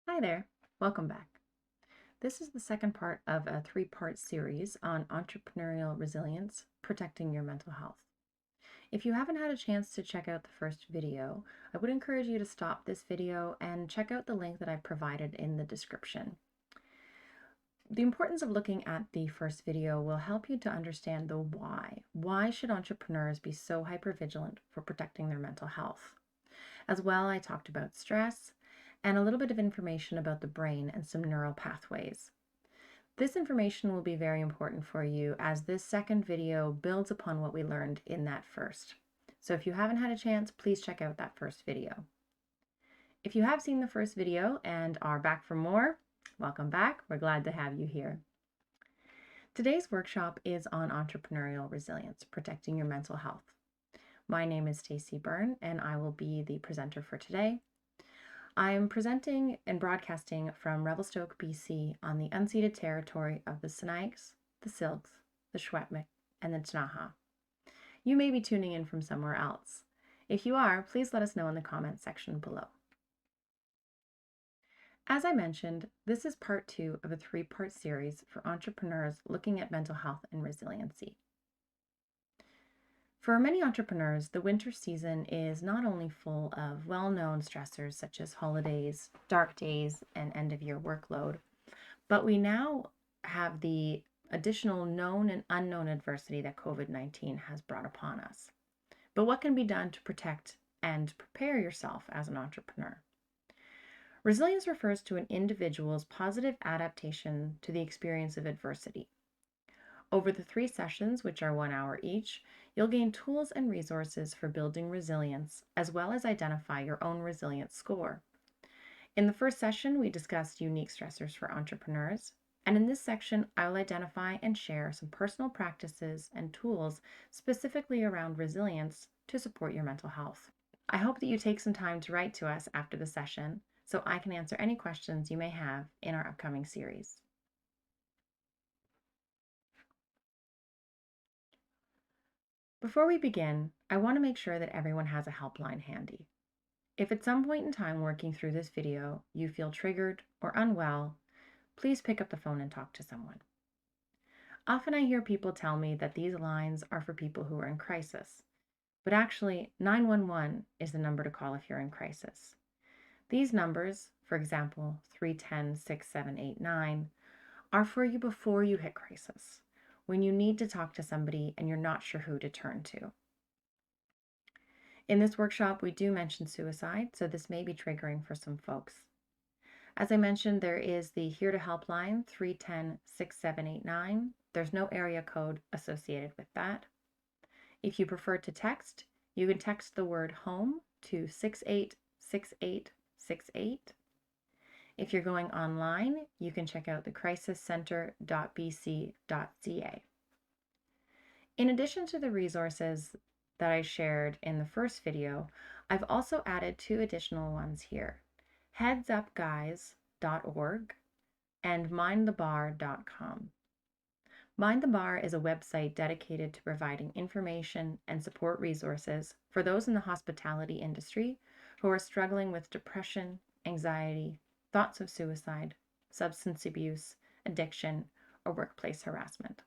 Hi there, welcome back. This is the second part of a three-part series on entrepreneurial resilience, protecting your mental health. If you haven't had a chance to check out the first video, I would encourage you to stop this video and check out the link that I've provided in the description. The importance of looking at the first video will help you to understand the why. Why should entrepreneurs be so hypervigilant for protecting their mental health? As well, I talked about stress and a little bit of information about the brain and some neural pathways. This information will be very important for you as this second video builds upon what we learned in that first. So if you haven't had a chance, please check out that first video. If you have seen the first video and are back for more, welcome back. We're glad to have you here. Today's workshop is on entrepreneurial resilience, protecting your mental health. My name is Stacey Byrne, and I will be the presenter for today. I'm presenting and broadcasting from Revelstoke, BC on the unceded territory of the Snaiks, the Silks, the Secwépemc, and the Ktunaxa. You may be tuning in from somewhere else. If you are, please let us know in the comments section below. As I mentioned, this is part 2 of a 3-part series for entrepreneurs looking at mental health and resiliency. For many entrepreneurs, the winter season is not only full of well-known stressors such as holidays, dark days, and end-of-year workload, but we now have the additional known and unknown adversity that COVID-19 has brought upon us. But what can be done to protect and prepare yourself as an entrepreneur? Resilience refers to an individual's positive adaptation to the experience of adversity. Over the 3 sessions, which are 1 hour each, you'll gain tools and resources for building resilience, as well as identify your own resilience score. In the first session, we discussed unique stressors for entrepreneurs, and in this section, I'll identify and share some personal practices and tools specifically around resilience to support your mental health. I hope that you take some time to write to us after the session so I can answer any questions you may have in our upcoming series. Before we begin, I want to make sure that everyone has a helpline handy. If at some point in time working through this video you feel triggered or unwell, please pick up the phone and talk to someone. Often I hear people tell me that these lines are for people who are in crisis, but actually 911 is the number to call if you're in crisis. These numbers, for example 310-6789, are for you before you hit crisis, when you need to talk to somebody and you're not sure who to turn to. In this workshop, we do mention suicide, so this may be triggering for some folks. As I mentioned, there is the Here to Help line, 310-6789. There's no area code associated with that. If you prefer to text, you can text the word HOME to 686868. If you're going online, you can check out the crisiscentre.bc.ca. In addition to the resources that I shared in the first video, I've also added 2 additional ones here, headsupguys.org and mindthebar.com. Mind the Bar is a website dedicated to providing information and support resources for those in the hospitality industry who are struggling with depression, anxiety, thoughts of suicide, substance abuse, addiction, or workplace harassment.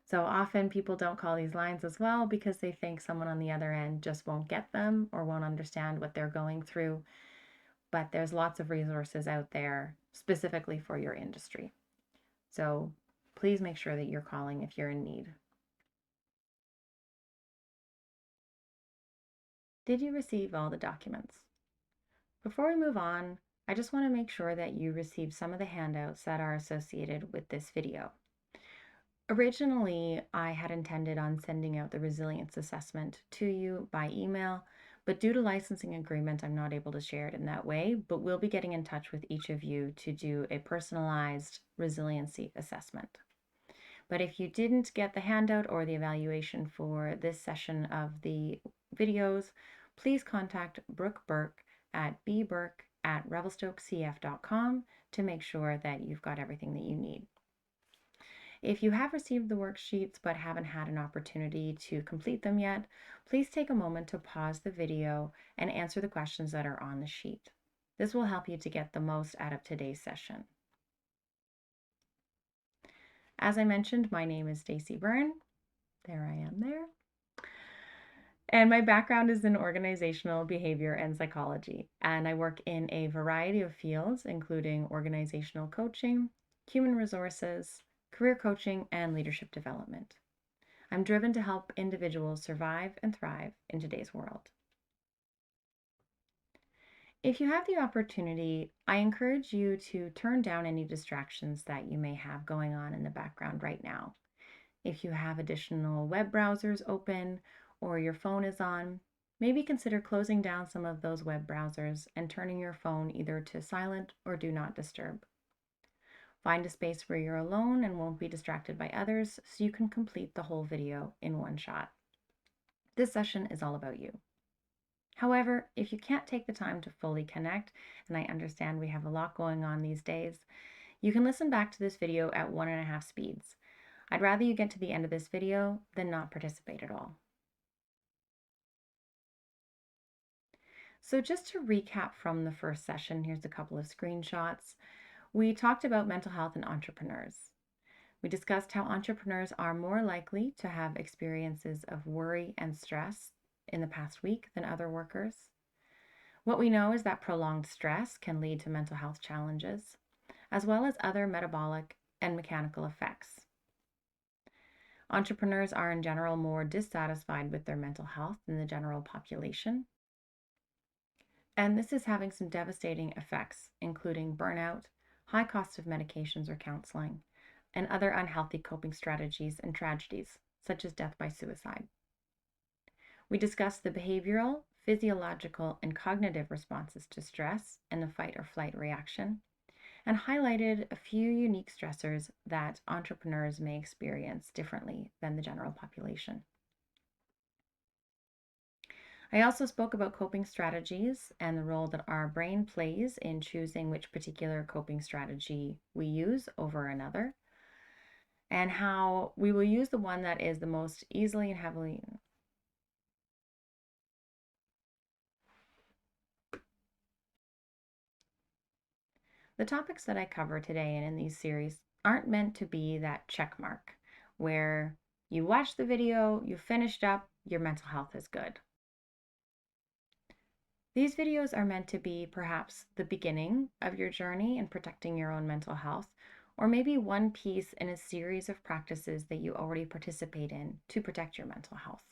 So often people don't call these lines as well because they think someone on the other end just won't get them or won't understand what they're going through. But there's lots of resources out there specifically for your industry. So please make sure that you're calling if you're in need. Did you receive all the documents? Before we move on, I just want to make sure that you receive some of the handouts that are associated with this video. Originally, I had intended on sending out the resilience assessment to you by email, but due to licensing agreement, I'm not able to share it in that way, but we'll be getting in touch with each of you to do a personalized resiliency assessment. But if you didn't get the handout or the evaluation for this session of the videos, please contact Brooke Burke at bburke@revelstokecf.com to make sure that you've got everything that you need. If you have received the worksheets but haven't had an opportunity to complete them yet, please take a moment to pause the video and answer the questions that are on the sheet. This will help you to get the most out of today's session. As I mentioned, my name is Stacy Byrne. There I am there. And my background is in organizational behavior and psychology. And I work in a variety of fields, including organizational coaching, human resources, career coaching, and leadership development. I'm driven to help individuals survive and thrive in today's world. If you have the opportunity, I encourage you to turn down any distractions that you may have going on in the background right now. If you have additional web browsers open or your phone is on, maybe consider closing down some of those web browsers and turning your phone either to silent or do not disturb. Find a space where you're alone and won't be distracted by others so you can complete the whole video in one shot. This session is all about you. However, if you can't take the time to fully connect, and I understand we have a lot going on these days, you can listen back to this video at 1.5 speeds. I'd rather you get to the end of this video than not participate at all. So just to recap from the first session, here's a couple of screenshots. We talked about mental health and entrepreneurs. We discussed how entrepreneurs are more likely to have experiences of worry and stress in the past week than other workers. What we know is that prolonged stress can lead to mental health challenges, as well as other metabolic and mechanical effects. Entrepreneurs are in general more dissatisfied with their mental health than the general population. And this is having some devastating effects, including burnout, high costs of medications or counseling, and other unhealthy coping strategies and tragedies, such as death by suicide. We discussed the behavioral, physiological, and cognitive responses to stress and the fight or flight reaction, and highlighted a few unique stressors that entrepreneurs may experience differently than the general population. I also spoke about coping strategies and the role that our brain plays in choosing which particular coping strategy we use over another, and how we will use the one that is the most easily and heavily. The topics that I cover today and in these series aren't meant to be that check mark where you watch the video, you finished up, your mental health is good. These videos are meant to be perhaps the beginning of your journey in protecting your own mental health, or maybe one piece in a series of practices that you already participate in to protect your mental health.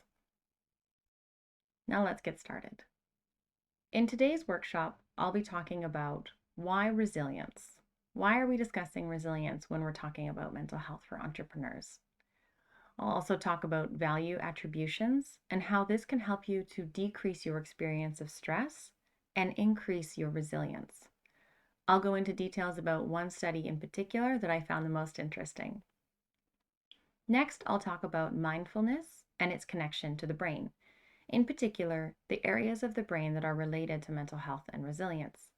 Now let's get started. In today's workshop, I'll be talking about why resilience. Why are we discussing resilience when we're talking about mental health for entrepreneurs? I'll also talk about value attributions and how this can help you to decrease your experience of stress and increase your resilience. I'll go into details about one study in particular that I found the most interesting. Next, I'll talk about mindfulness and its connection to the brain, in particular, the areas of the brain that are related to mental health and resilience.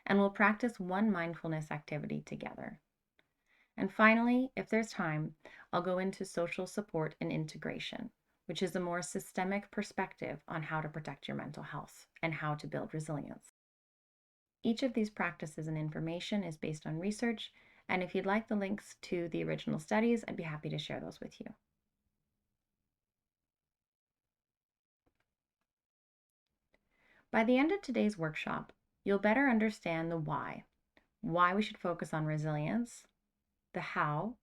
And we'll practice one mindfulness activity together. And finally, if there's time, I'll go into social support and integration, which is a more systemic perspective on how to protect your mental health and how to build resilience. Each of these practices and information is based on research, and if you'd like the links to the original studies, I'd be happy to share those with you. By the end of today's workshop, you'll better understand the why we should focus on resilience, the how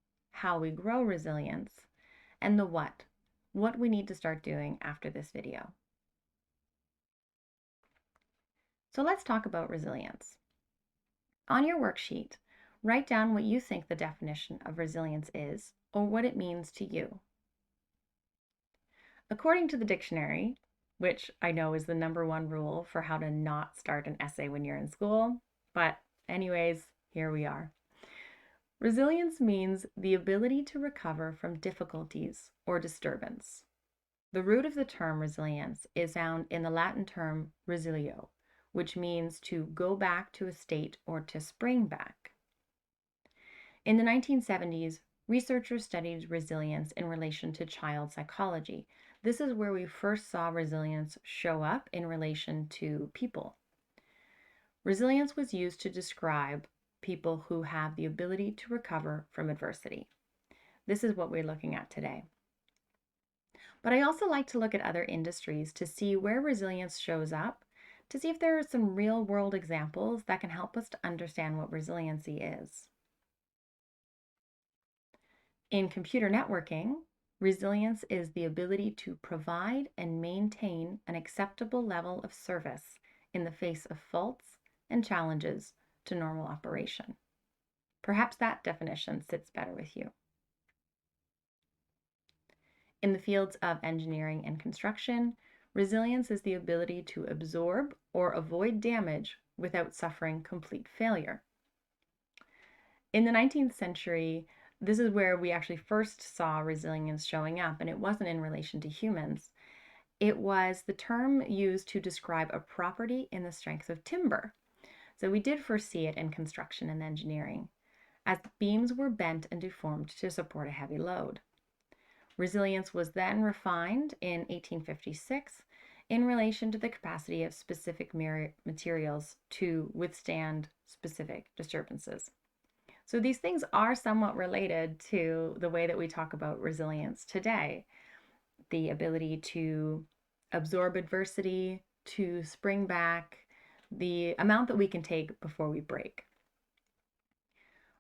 we grow resilience, and the what we need to start doing after this video. So let's talk about resilience. On your worksheet, write down what you think the definition of resilience is or what it means to you. According to the dictionary, which I know is the #1 rule for how to not start an essay when you're in school, but anyways, here we are. Resilience means the ability to recover from difficulties or disturbance. The root of the term resilience is found in the Latin term resilio, which means to go back to a state or to spring back. In the 1970s, researchers studied resilience in relation to child psychology. This is where we first saw resilience show up in relation to people. Resilience was used to describe people who have the ability to recover from adversity. This is what we're looking at today. But I also like to look at other industries to see where resilience shows up, to see if there are some real world examples that can help us to understand what resiliency is. In computer networking, resilience is the ability to provide and maintain an acceptable level of service in the face of faults and challenges to normal operation. Perhaps that definition sits better with you. In the fields of engineering and construction, resilience is the ability to absorb or avoid damage without suffering complete failure. In the 19th century, this is where we actually first saw resilience showing up, and it wasn't in relation to humans. It was the term used to describe a property in the strength of timber. So we did first see it in construction and engineering, as beams were bent and deformed to support a heavy load. Resilience was then refined in 1856 in relation to the capacity of specific materials to withstand specific disturbances. So these things are somewhat related to the way that we talk about resilience today. The ability to absorb adversity, to spring back, the amount that we can take before we break.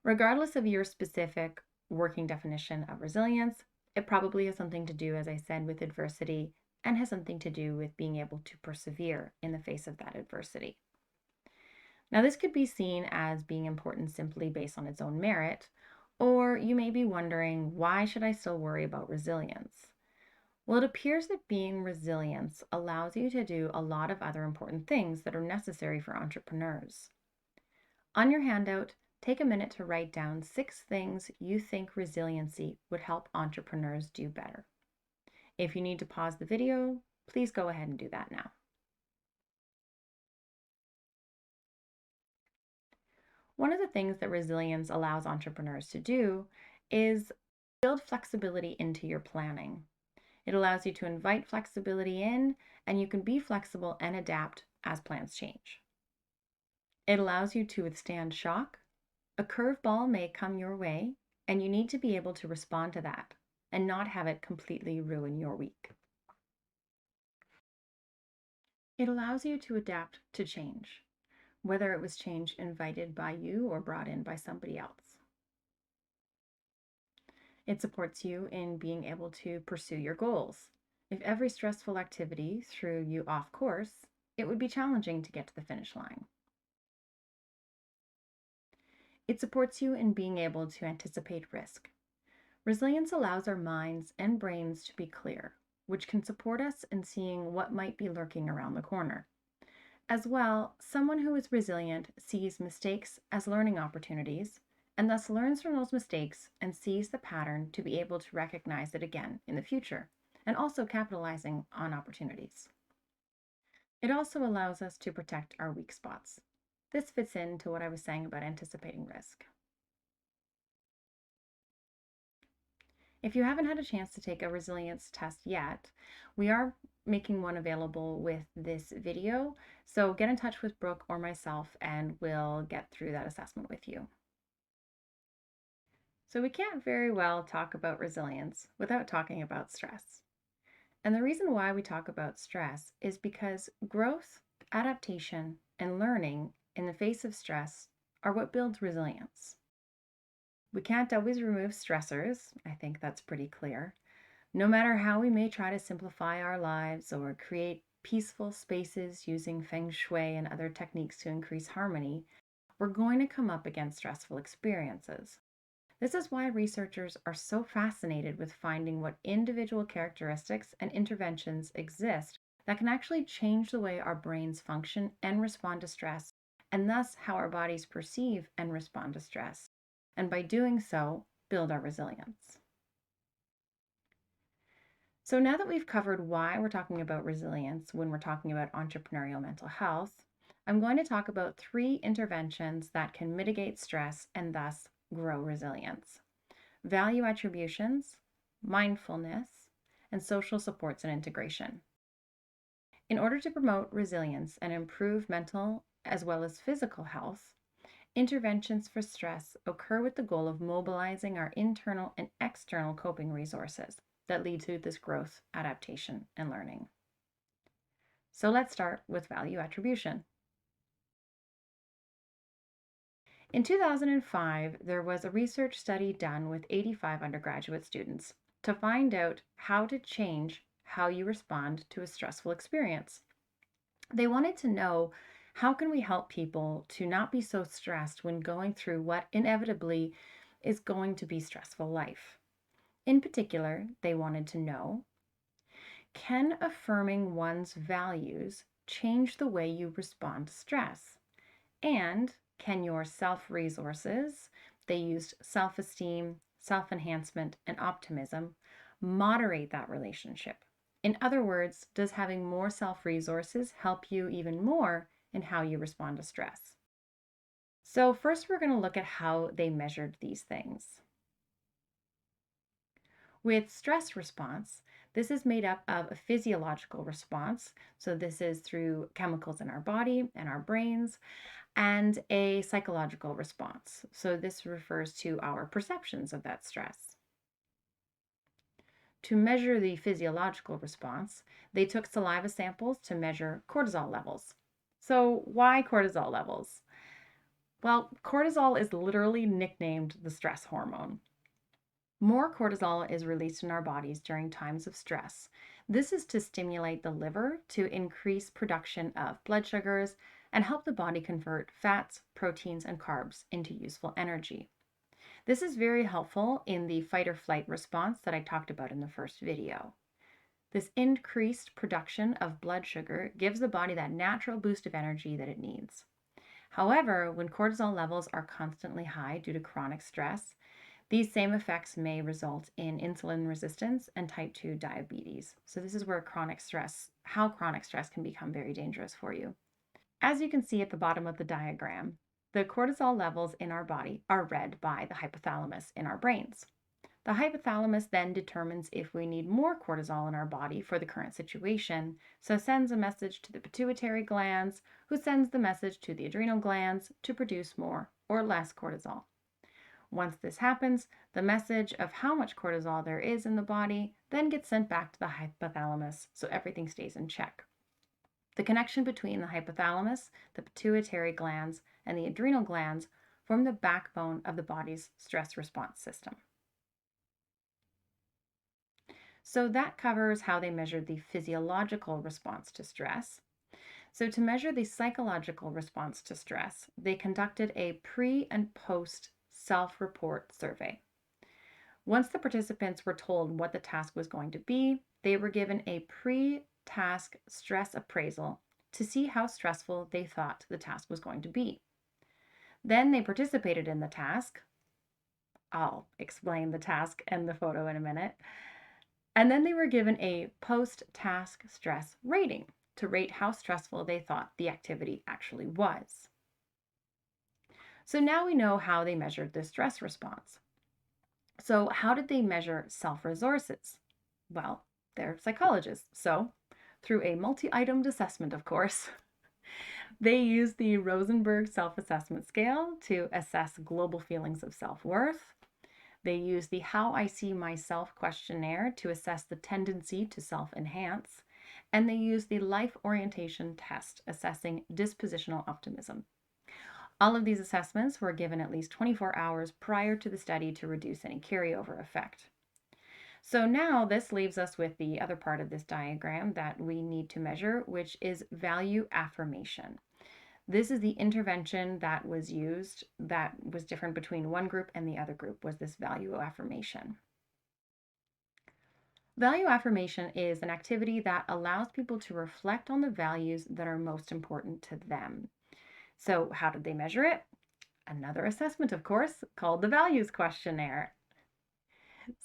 Regardless of your specific working definition of resilience, it probably has something to do, as I said, with adversity and has something to do with being able to persevere in the face of that adversity. Now, this could be seen as being important simply based on its own merit, or you may be wondering, why should I still worry about resilience? Well, it appears that being resilient allows you to do a lot of other important things that are necessary for entrepreneurs. On your handout, take a minute to write down 6 things you think resiliency would help entrepreneurs do better. If you need to pause the video, please go ahead and do that now. One of the things that resilience allows entrepreneurs to do is build flexibility into your planning. It allows you to invite flexibility in, and you can be flexible and adapt as plans change. It allows you to withstand shock. A curveball may come your way, and you need to be able to respond to that and not have it completely ruin your week. It allows you to adapt to change, whether it was change invited by you or brought in by somebody else. It supports you in being able to pursue your goals. If every stressful activity threw you off course, it would be challenging to get to the finish line. It supports you in being able to anticipate risk. Resilience allows our minds and brains to be clear, which can support us in seeing what might be lurking around the corner. As well, someone who is resilient sees mistakes as learning opportunities and thus learns from those mistakes and sees the pattern to be able to recognize it again in the future, and also capitalizing on opportunities. It also allows us to protect our weak spots. This fits into what I was saying about anticipating risk. If you haven't had a chance to take a resilience test yet, we are making one available with this video. So get in touch with Brooke or myself and we'll get through that assessment with you. So we can't very well talk about resilience without talking about stress. And the reason why we talk about stress is because growth, adaptation, and learning in the face of stress are what builds resilience. We can't always remove stressors. I think that's pretty clear. No matter how we may try to simplify our lives or create peaceful spaces using feng shui and other techniques to increase harmony, we're going to come up against stressful experiences. This is why researchers are so fascinated with finding what individual characteristics and interventions exist that can actually change the way our brains function and respond to stress, and thus how our bodies perceive and respond to stress, and by doing so, build our resilience. So now that we've covered why we're talking about resilience when we're talking about entrepreneurial mental health, I'm going to talk about 3 interventions that can mitigate stress and thus grow resilience: value attributions, mindfulness, and social supports and integration. In order to promote resilience and improve mental as well as physical health, interventions for stress occur with the goal of mobilizing our internal and external coping resources that lead to this growth, adaptation, and learning. So let's start with value attribution. In 2005, there was a research study done with 85 undergraduate students to find out how to change how you respond to a stressful experience. They wanted to know, how can we help people to not be so stressed when going through what inevitably is going to be stressful life? In particular, they wanted to know, can affirming one's values change the way you respond to stress? And can your self resources, they used self esteem, self enhancement, and optimism, moderate that relationship? In other words, does having more self resources help you even more in how you respond to stress? So, first, we're going to look at how they measured these things. With stress response, this is made up of a physiological response. So, this is through chemicals in our body and our brains, and a psychological response. So, this refers to our perceptions of that stress. To measure the physiological response, they took saliva samples to measure cortisol levels. So, why cortisol levels? Well, cortisol is literally nicknamed the stress hormone. More cortisol is released in our bodies during times of stress. This is to stimulate the liver to increase production of blood sugars and help the body convert fats, proteins, and carbs into useful energy. This is very helpful in the fight or flight response that I talked about in the first video. This increased production of blood sugar gives the body that natural boost of energy that it needs. However, when cortisol levels are constantly high due to chronic stress, these same effects may result in insulin resistance and type 2 diabetes. So this is where how chronic stress can become very dangerous for you. As you can see at the bottom of the diagram, the cortisol levels in our body are read by the hypothalamus in our brains. The hypothalamus then determines if we need more cortisol in our body for the current situation, so sends a message to the pituitary glands, who sends the message to the adrenal glands to produce more or less cortisol. Once this happens, the message of how much cortisol there is in the body then gets sent back to the hypothalamus, so everything stays in check. The connection between the hypothalamus, the pituitary glands, and the adrenal glands form the backbone of the body's stress response system. So that covers how they measured the physiological response to stress. So to measure the psychological response to stress, they conducted a pre and post self-report survey. Once the participants were told what the task was going to be, they were given a pre-task stress appraisal to see how stressful they thought the task was going to be. Then they participated in the task. I'll explain the task and the photo in a minute. And then they were given a post-task stress rating to rate how stressful they thought the activity actually was. So now we know how they measured the stress response. So how did they measure self-resources? Well, they're psychologists, so through a multi-itemed assessment, of course. They used the Rosenberg self-assessment scale to assess global feelings of self-worth. They used the How I See Myself questionnaire to assess the tendency to self-enhance. And they used the life orientation test assessing dispositional optimism. All of these assessments were given at least 24 hours prior to the study to reduce any carryover effect. So now this leaves us with the other part of this diagram that we need to measure, which is value affirmation. This is the intervention that was used that was different between one group and the other group, was this value affirmation. Value affirmation is an activity that allows people to reflect on the values that are most important to them. So how did they measure it? Another assessment, of course, called the values questionnaire.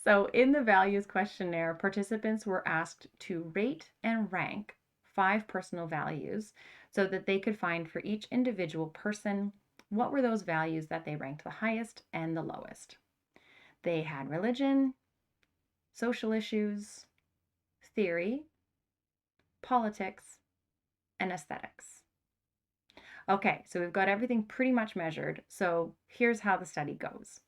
So in the values questionnaire, participants were asked to rate and rank 5 personal values so that they could find for each individual person what were those values that they ranked the highest and the lowest. They had religion, social issues, theory, politics, and aesthetics. Okay, so we've got everything pretty much measured. So here's how the study goes.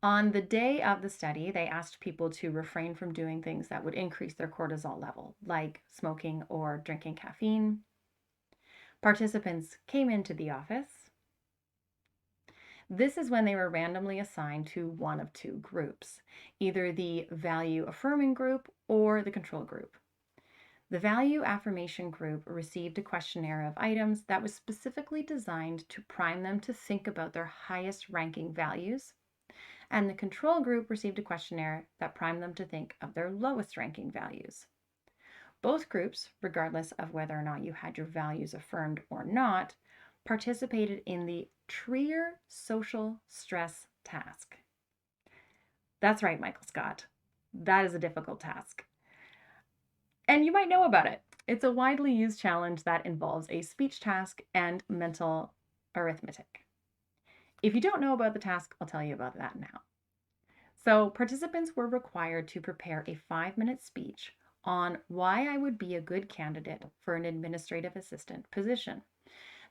On the day of the study, they asked people to refrain from doing things that would increase their cortisol level, like smoking or drinking caffeine. Participants came into the office. This is when they were randomly assigned to one of two groups, either the value affirming group or the control group. The value affirmation group received a questionnaire of items that was specifically designed to prime them to think about their highest ranking values, and the control group received a questionnaire that primed them to think of their lowest ranking values. Both groups, regardless of whether or not you had your values affirmed or not, participated in the Trier social stress task. That's right, Michael Scott. That is a difficult task. And you might know about it. It's a widely used challenge that involves a speech task and mental arithmetic. If you don't know about the task, I'll tell you about that now. So, participants were required to prepare a 5-minute speech on why I would be a good candidate for an administrative assistant position.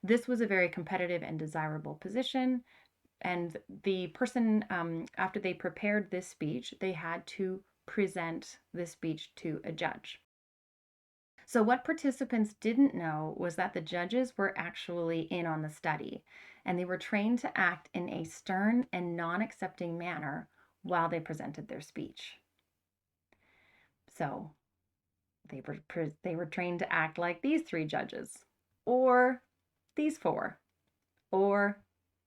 This was a very competitive and desirable position. And the person, after they prepared this speech, they had to present this speech to a judge. So, what participants didn't know was that the judges were actually in on the study, and they were trained to act in a stern and non accepting manner while they presented their speech. So, they were trained to act like these 3 judges, or these 4, or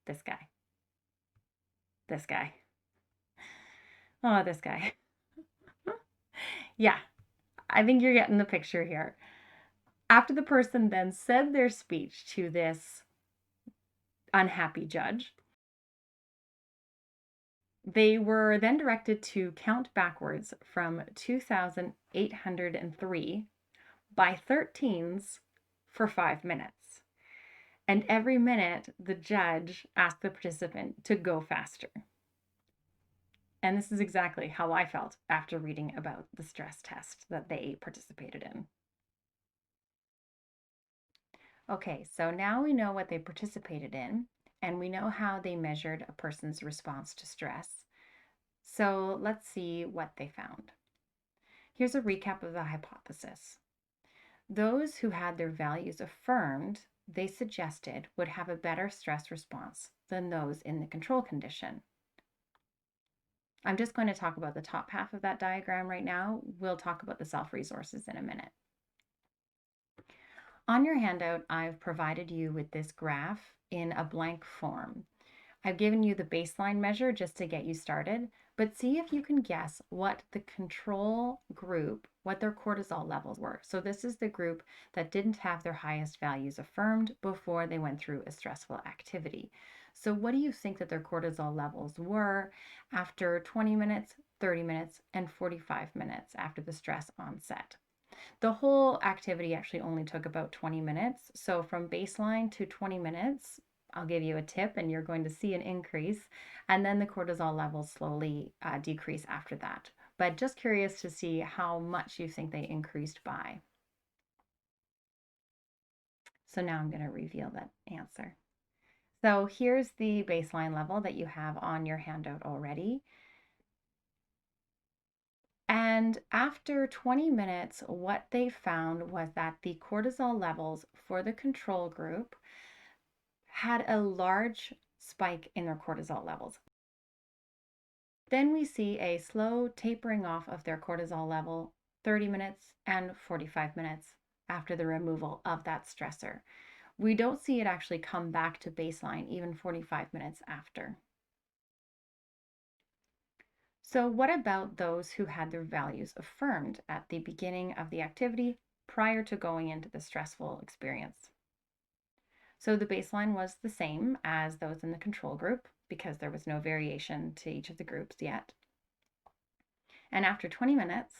this guy. This guy. Oh, this guy. Yeah, I think you're getting the picture here. After the person then said their speech to this unhappy judge, they were then directed to count backwards from 2,803 by 13s for 5 minutes. And every minute, the judge asked the participant to go faster. And this is exactly how I felt after reading about the stress test that they participated in. Okay, so now we know what they participated in, and we know how they measured a person's response to stress. So let's see what they found. Here's a recap of the hypothesis. Those who had their values affirmed, they suggested, would have a better stress response than those in the control condition. I'm just going to talk about the top half of that diagram right now. We'll talk about the self-resources in a minute. On your handout, I've provided you with this graph in a blank form. I've given you the baseline measure just to get you started, but see if you can guess what the control group, what their cortisol levels were. So this is the group that didn't have their highest values affirmed before they went through a stressful activity. So what do you think that their cortisol levels were after 20 minutes, 30 minutes, and 45 minutes after the stress onset? The whole activity actually only took about 20 minutes. So from baseline to 20 minutes, I'll give you a tip and you're going to see an increase. And then the cortisol levels slowly decrease after that. But just curious to see how much you think they increased by. So now I'm going to reveal that answer. So here's the baseline level that you have on your handout already. And after 20 minutes, what they found was that the cortisol levels for the control group had a large spike in their cortisol levels. Then we see a slow tapering off of their cortisol level 30 minutes and 45 minutes after the removal of that stressor. We don't see it actually come back to baseline even 45 minutes after. So what about those who had their values affirmed at the beginning of the activity prior to going into the stressful experience? So the baseline was the same as those in the control group because there was no variation to each of the groups yet. And after 20 minutes,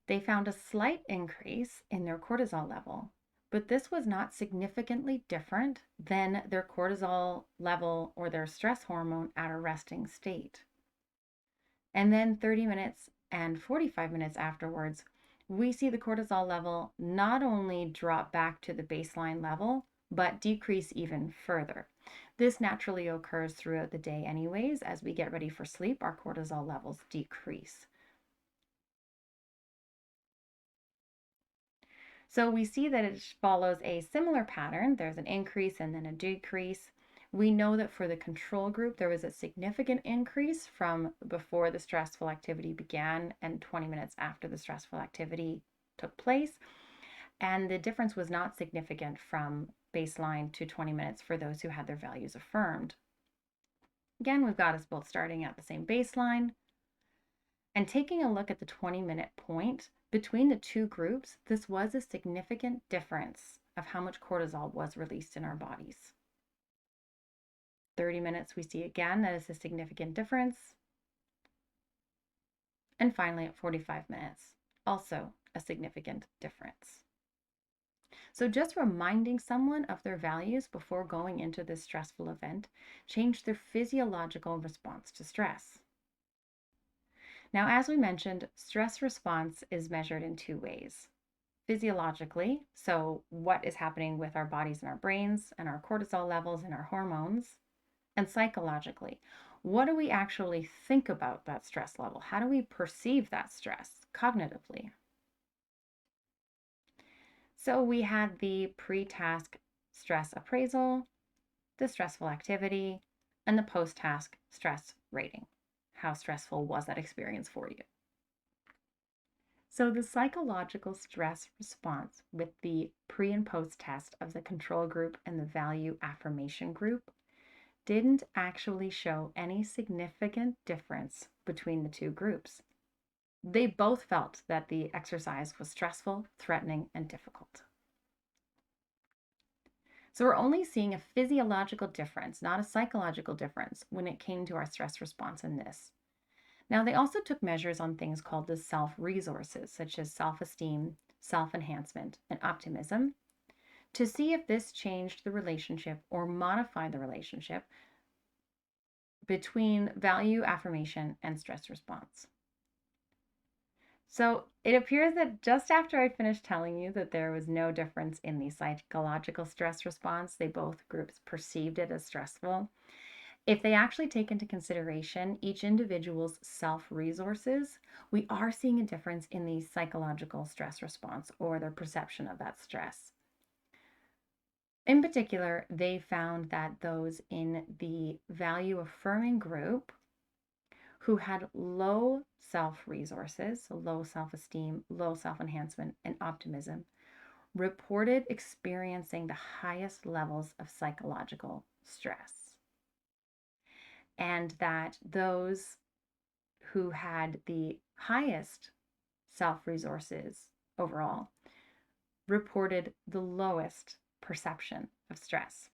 they found a slight increase in their cortisol level, but this was not significantly different than their cortisol level or their stress hormone at a resting state. And then 30 minutes and 45 minutes afterwards, we see the cortisol level not only drop back to the baseline level, but decrease even further. This naturally occurs throughout the day anyways. As we get ready for sleep, our cortisol levels decrease. So we see that it follows a similar pattern. There's an increase and then a decrease. We know that for the control group, there was a significant increase from before the stressful activity began and 20 minutes after the stressful activity took place. And the difference was not significant from baseline to 20 minutes for those who had their values affirmed. Again, we've got us both starting at the same baseline and taking a look at the 20-minute point. Between the two groups, this was a significant difference of how much cortisol was released in our bodies. 30 minutes, we see again that is a significant difference. And finally, at 45 minutes, also a significant difference. So just reminding someone of their values before going into this stressful event changed their physiological response to stress. Now, as we mentioned, stress response is measured in two ways. Physiologically, so what is happening with our bodies and our brains and our cortisol levels and our hormones, and psychologically, what do we actually think about that stress level? How do we perceive that stress cognitively? So we had the pre-task stress appraisal, the stressful activity, and the post-task stress rating. How stressful was that experience for you? So the psychological stress response with the pre and post test of the control group and the value affirmation group didn't actually show any significant difference between the two groups. They both felt that the exercise was stressful, threatening, and difficult. So we're only seeing a physiological difference, not a psychological difference, when it came to our stress response in this. Now, they also took measures on things called the self-resources, such as self-esteem, self-enhancement, and optimism, to see if this changed the relationship or modified the relationship between value affirmation and stress response. So it appears that just after I finished telling you that there was no difference in the psychological stress response, both groups perceived it as stressful. If they actually take into consideration each individual's self-resources, we are seeing a difference in the psychological stress response or their perception of that stress. In particular, they found that those in the value affirming group who had low self-resources, so low self-esteem, low self-enhancement, and optimism, reported experiencing the highest levels of psychological stress. And that those who had the highest self-resources overall reported the lowest perception of stress.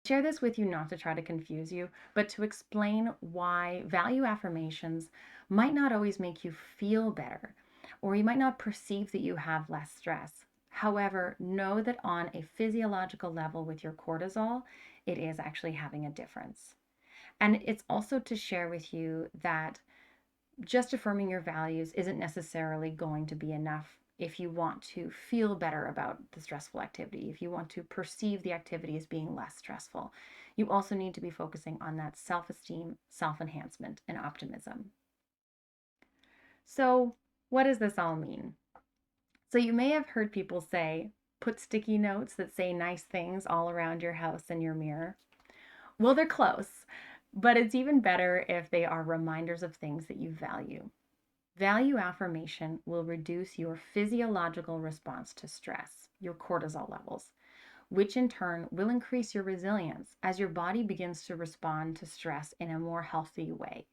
I share this with you not to try to confuse you, but to explain why value affirmations might not always make you feel better, or you might not perceive that you have less stress. However, know that on a physiological level with your cortisol, it is actually having a difference. And it's also to share with you that just affirming your values isn't necessarily going to be enough if you want to feel better about the stressful activity, if you want to perceive the activity as being less stressful. You also need to be focusing on that self-esteem, self-enhancement, and optimism. So what does this all mean? So you may have heard people say, put sticky notes that say nice things all around your house and your mirror. Well, they're close, but it's even better if they are reminders of things that you value. Value affirmation will reduce your physiological response to stress, your cortisol levels, which in turn will increase your resilience as your body begins to respond to stress in a more healthy way.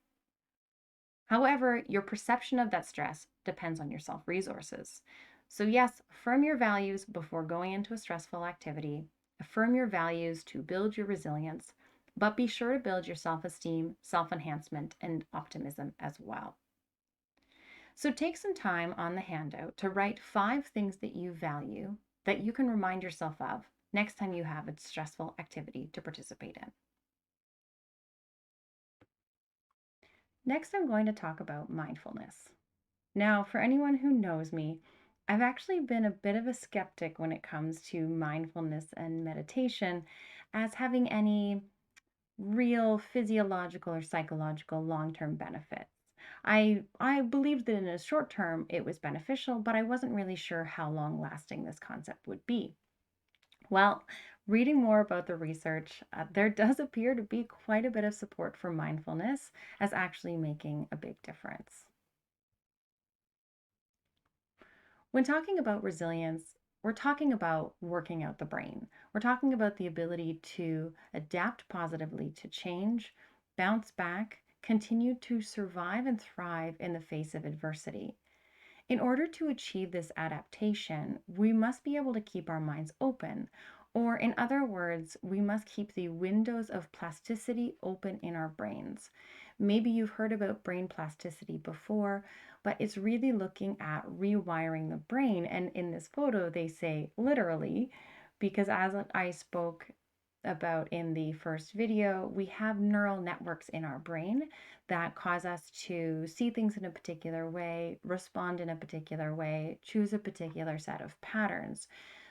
However, your perception of that stress depends on your self-resources. So yes, affirm your values before going into a stressful activity. Affirm your values to build your resilience, but be sure to build your self-esteem, self-enhancement, and optimism as well. So take some time on the handout to write 5 things that you value that you can remind yourself of next time you have a stressful activity to participate in. Next, I'm going to talk about mindfulness. Now, for anyone who knows me, I've actually been a bit of a skeptic when it comes to mindfulness and meditation as having any real physiological or psychological long-term benefits. I believed that in a short term it was beneficial, but I wasn't really sure how long lasting this concept would be. Well, reading more about the research, there does appear to be quite a bit of support for mindfulness as actually making a big difference. When talking about resilience, we're talking about working out the brain. We're talking about the ability to adapt positively to change, bounce back, continue to survive and thrive in the face of adversity. In order to achieve this adaptation, we must be able to keep our minds open, or in other words, we must keep the windows of plasticity open in our brains. Maybe you've heard about brain plasticity before, but it's really looking at rewiring the brain. And in this photo, they say literally, because as I spoke about in the first video, we have neural networks in our brain that cause us to see things in a particular way, respond in a particular way, choose a particular set of patterns.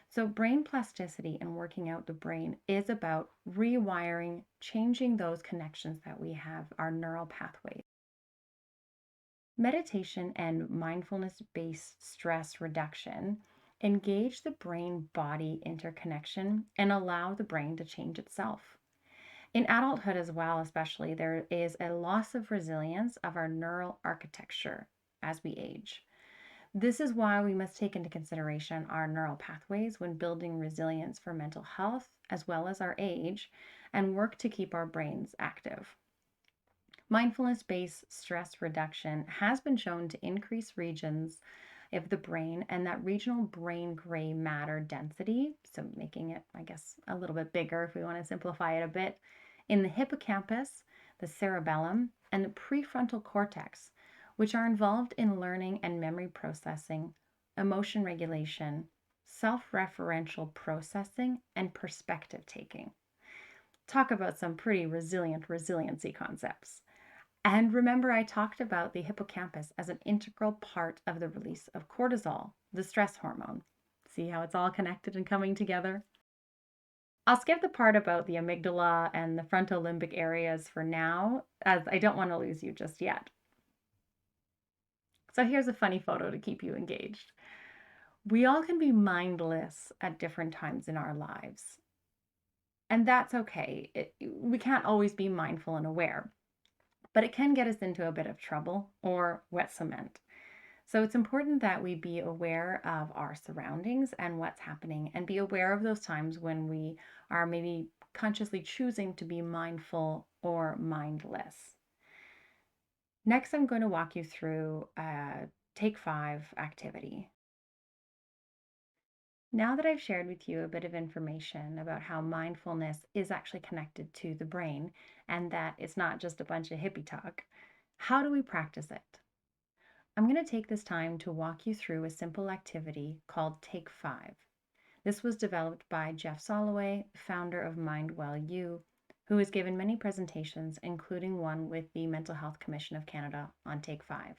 So, brain plasticity and working out the brain is about rewiring, changing those connections that we have, our neural pathways. Meditation and mindfulness based stress reduction engage the brain body interconnection and allow the brain to change itself. In adulthood, as well, especially, there is a loss of resilience of our neural architecture as we age. This is why we must take into consideration our neural pathways when building resilience for mental health as well as our age and work to keep our brains active. Mindfulness based stress reduction has been shown to increase regions of the brain and that regional brain gray matter density, so making it, I guess, a little bit bigger if we want to simplify it a bit, in the hippocampus, the cerebellum, and the prefrontal cortex, which are involved in learning and memory processing, emotion regulation, self referential processing, and perspective taking. Talk about some pretty resilient resiliency concepts. And remember, I talked about the hippocampus as an integral part of the release of cortisol, the stress hormone. See how it's all connected and coming together? I'll skip the part about the amygdala and the frontal limbic areas for now, as I don't want to lose you just yet. So here's a funny photo to keep you engaged. We all can be mindless at different times in our lives, and that's okay. We can't always be mindful and aware, but it can get us into a bit of trouble or wet cement. So it's important that we be aware of our surroundings and what's happening and be aware of those times when we are maybe consciously choosing to be mindful or mindless. Next, I'm going to walk you through a Take 5 activity. Now that I've shared with you a bit of information about how mindfulness is actually connected to the brain and that it's not just a bunch of hippie talk, how do we practice it? I'm going to take this time to walk you through a simple activity called Take 5. This was developed by Jeff Soloway, founder of MindWell U, who has given many presentations, including one with the Mental Health Commission of Canada on Take 5.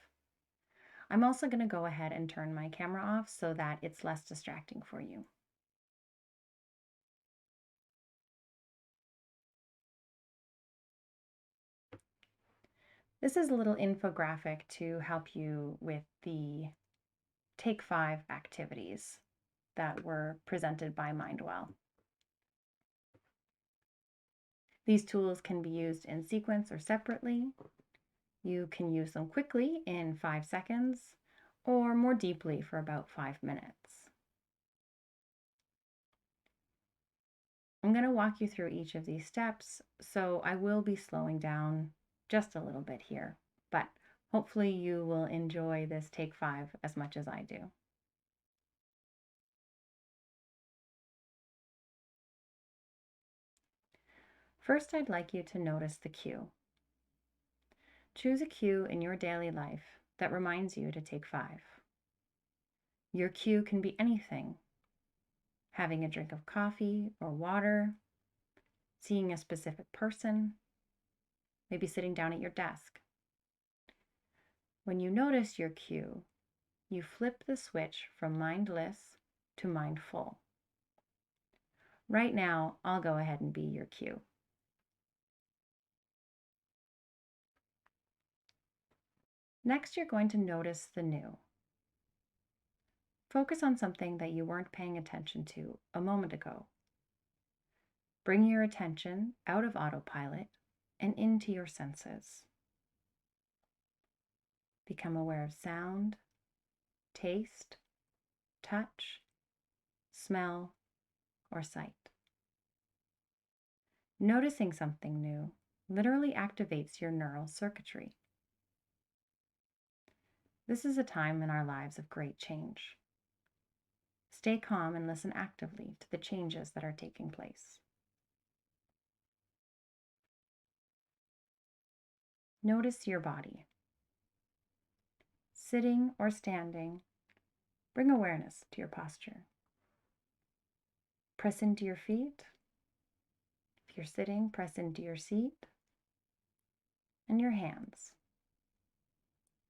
I'm also going to go ahead and turn my camera off so that it's less distracting for you. This is a little infographic to help you with the Take 5 activities that were presented by MindWell. These tools can be used in sequence or separately. You can use them quickly in 5 seconds or more deeply for about 5 minutes. I'm going to walk you through each of these steps, so I will be slowing down just a little bit here, but hopefully you will enjoy this Take 5 as much as I do. First, I'd like you to notice the cue. Choose a cue in your daily life that reminds you to take 5. Your cue can be anything: having a drink of coffee or water, seeing a specific person, maybe sitting down at your desk. When you notice your cue, you flip the switch from mindless to mindful. Right now, I'll go ahead and be your cue. Next, you're going to notice the new. Focus on something that you weren't paying attention to a moment ago. Bring your attention out of autopilot and into your senses. Become aware of sound, taste, touch, smell, or sight. Noticing something new literally activates your neural circuitry. This is a time in our lives of great change. Stay calm and listen actively to the changes that are taking place. Notice your body. Sitting or standing, bring awareness to your posture. Press into your feet. If you're sitting, press into your seat and your hands.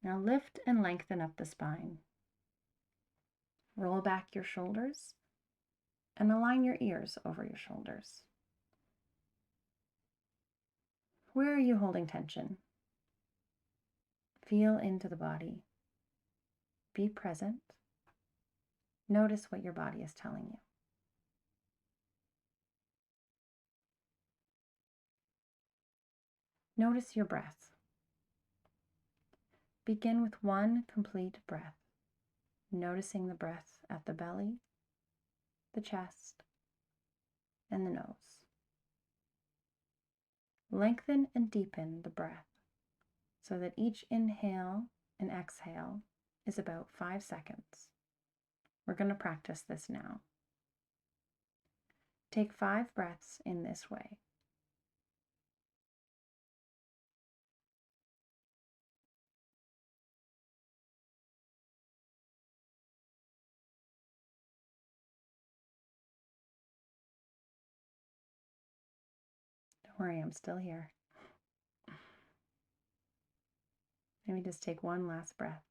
Now lift and lengthen up the spine. Roll back your shoulders and align your ears over your shoulders. Where are you holding tension? Feel into the body. Be present. Notice what your body is telling you. Notice your breath. Begin with one complete breath, noticing the breath at the belly, the chest, and the nose. Lengthen and deepen the breath so that each inhale and exhale is about 5 seconds. We're going to practice this now. Take 5 breaths in this way. Don't worry, I'm still here. Maybe just take one last breath.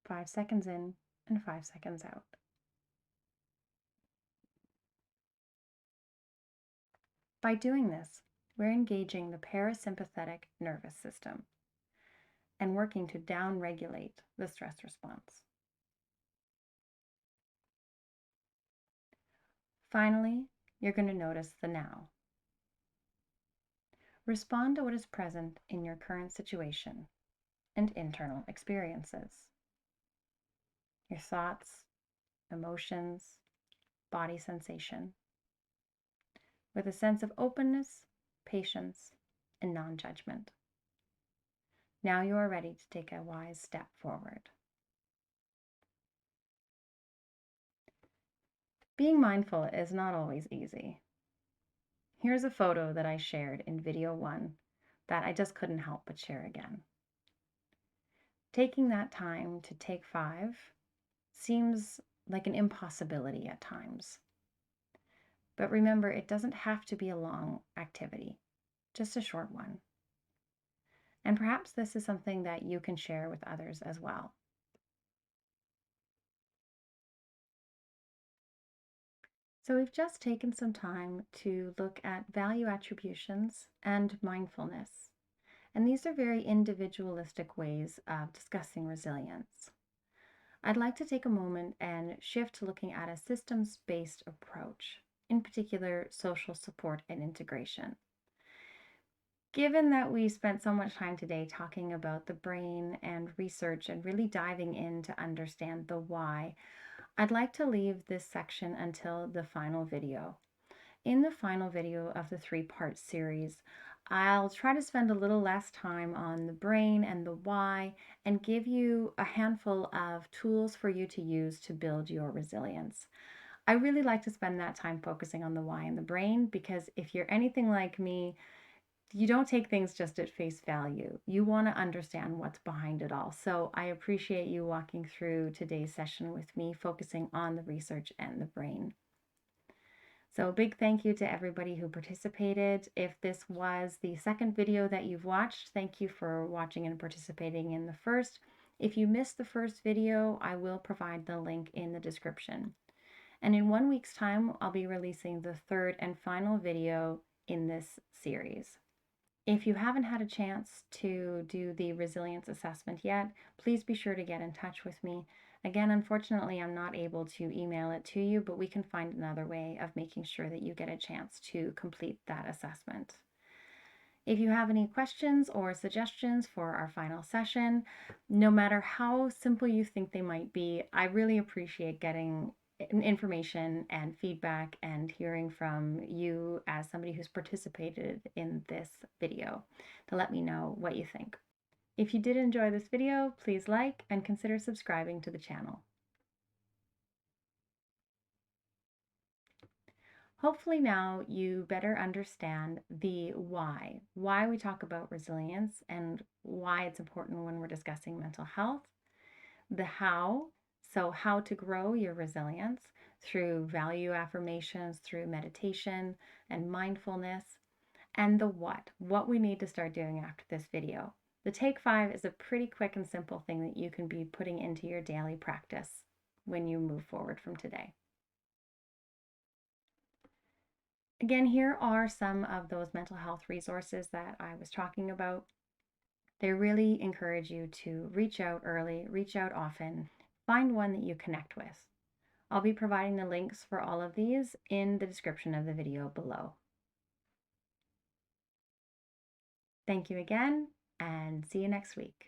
5 seconds in and 5 seconds out. By doing this, we're engaging the parasympathetic nervous system and working to down-regulate the stress response. Finally, you're going to notice the now. Respond to what is present in your current situation and internal experiences. Your thoughts, emotions, body sensation, with a sense of openness, patience, and non-judgment. Now you are ready to take a wise step forward. Being mindful is not always easy. Here's a photo that I shared in video 1 that I just couldn't help but share again. Taking that time to take 5 seems like an impossibility at times. But remember, it doesn't have to be a long activity, just a short one. And perhaps this is something that you can share with others as well. So we've just taken some time to look at value attributions and mindfulness. And these are very individualistic ways of discussing resilience. I'd like to take a moment and shift to looking at a systems-based approach, in particular social support and integration. Given that we spent so much time today talking about the brain and research and really diving in to understand the why, I'd like to leave this section until the final video. In the final video of the 3-part series, I'll try to spend a little less time on the brain and the why and give you a handful of tools for you to use to build your resilience. I really like to spend that time focusing on the why and the brain because if you're anything like me, you don't take things just at face value. You want to understand what's behind it all. So I appreciate you walking through today's session with me, focusing on the research and the brain. So a big thank you to everybody who participated. If this was the second video that you've watched, thank you for watching and participating in the first. If you missed the first video, I will provide the link in the description. And in 1 week's time, I'll be releasing the third and final video in this series. If you haven't had a chance to do the resilience assessment yet, please be sure to get in touch with me. Again, unfortunately, I'm not able to email it to you, but we can find another way of making sure that you get a chance to complete that assessment. If you have any questions or suggestions for our final session, no matter how simple you think they might be, I really appreciate getting information and feedback and hearing from you as somebody who's participated in this video to let me know what you think. If you did enjoy this video, please like and consider subscribing to the channel. Hopefully now you better understand the why we talk about resilience and why it's important when we're discussing mental health, the how, so how to grow your resilience through value affirmations, through meditation and mindfulness, and the what we need to start doing after this video. The Take 5 is a pretty quick and simple thing that you can be putting into your daily practice when you move forward from today. Again, here are some of those mental health resources that I was talking about. They really encourage you to reach out early, reach out often, find one that you connect with. I'll be providing the links for all of these in the description of the video below. Thank you again, and see you next week.